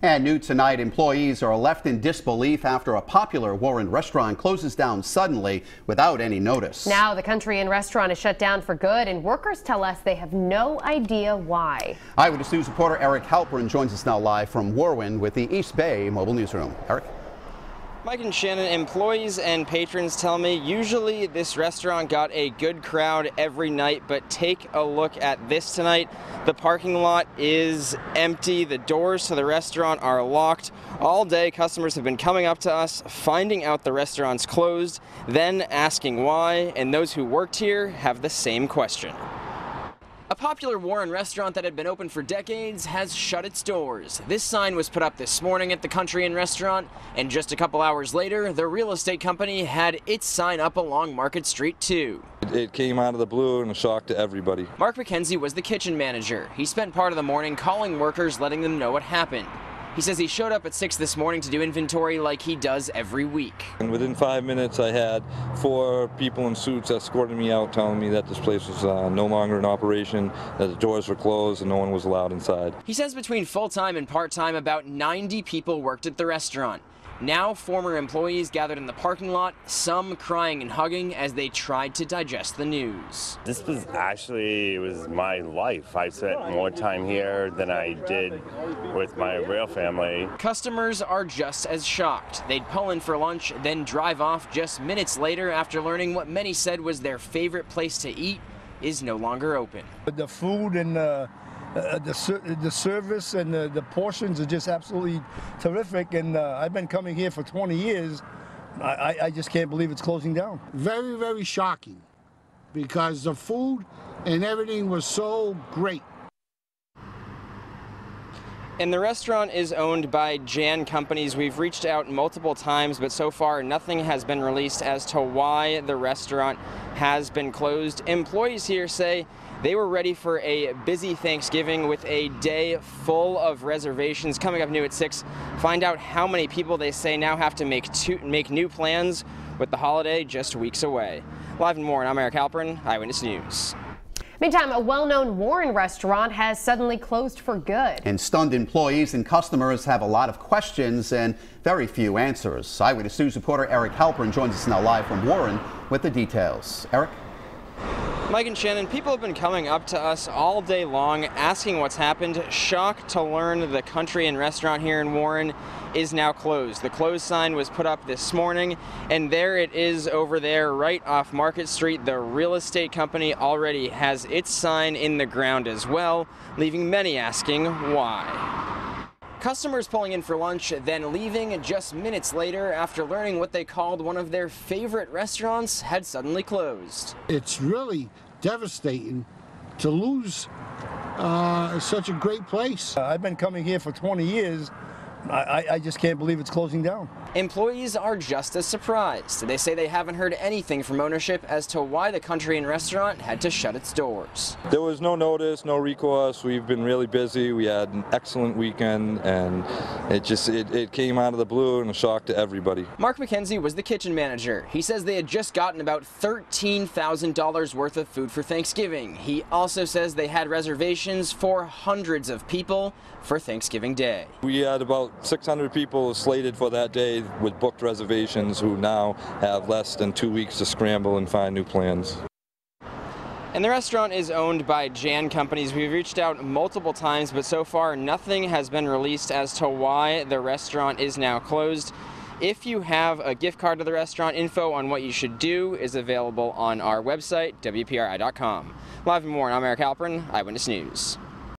And new tonight, employees are left in disbelief after a popular Warren restaurant closes down suddenly without any notice. Now the Country Inn restaurant is shut down for good, and workers tell us they have no idea why. Eyewitness News reporter Eric Halperin joins us now live from Warren with the East Bay Mobile Newsroom. Eric? Mike and Shannon, employees and patrons tell me usually this restaurant got a good crowd every night, but take a look at this tonight. The parking lot is empty. The doors to the restaurant are locked. All day, customers have been coming up to us, finding out the restaurant's closed, then asking why, and those who worked here have the same question. A popular Warren restaurant that had been open for decades has shut its doors. This sign was put up this morning at the Country Inn restaurant, and just a couple hours later, the real estate company had its sign up along Market Street too. It came out of the blue and a shock to everybody. Mark Mackenzie was the kitchen manager. He spent part of the morning calling workers, letting them know what happened. He says he showed up at 6 this morning to do inventory like he does every week. And within 5 minutes, I had 4 people in suits escorting me out, telling me that this place was no longer in operation, that the doors were closed, and no one was allowed inside. He says between full-time and part-time, about 90 people worked at the restaurant. Now, former employees gathered in the parking lot, some crying and hugging as they tried to digest the news. This was it was my life. I spent more time here than I did with my real family. Customers are just as shocked. They'd pull in for lunch, then drive off just minutes later after learning what many said was their favorite place to eat is no longer open. The food and the service and the portions are just absolutely terrific, and I've been coming here for 20 years. I just can't believe it's closing down. Very, very shocking, because the food and everything was so great. And the restaurant is owned by Jan Companies. We've reached out multiple times, but so far nothing has been released as to why the restaurant has been closed. Employees here say they were ready for a busy Thanksgiving with a day full of reservations. Coming up new at 6, find out how many people they say now have to make new plans with the holiday just weeks away. Live in Warren, I'm Eric Halperin, Eyewitness News. Meantime, a well-known Warren restaurant has suddenly closed for good. And stunned employees and customers have a lot of questions and very few answers. Eyewitness News reporter Eric Halperin joins us now live from Warren with the details. Eric? Mike and Shannon, people have been coming up to us all day long asking what's happened, shocked to learn the Country Inn restaurant here in Warren is now closed. The closed sign was put up this morning, and there it is over there right off Market Street. The real estate company already has its sign in the ground as well, leaving many asking why. Customers pulling in for lunch, then leaving just minutes later after learning what they called one of their favorite restaurants had suddenly closed. It's really devastating to lose such a great place. I've been coming here for 20 years. I just can't believe it's closing down. Employees are just as surprised. They say they haven't heard anything from ownership as to why the Country Inn restaurant had to shut its doors. There was no notice, no recourse. We've been really busy. We had an excellent weekend, and it came out of the blue and a shock to everybody. Mark Mackenzie was the kitchen manager. He says they had just gotten about $13,000 worth of food for Thanksgiving. He also says they had reservations for hundreds of people for Thanksgiving Day. We had about 600 people slated for that day with booked reservations who now have less than 2 weeks to scramble and find new plans. And the restaurant is owned by Jan Companies. We've reached out multiple times, but so far nothing has been released as to why the restaurant is now closed. If you have a gift card to the restaurant, info on what you should do is available on our website, WPRI.com. Live in Warren, I'm Eric Halperin, Eyewitness News.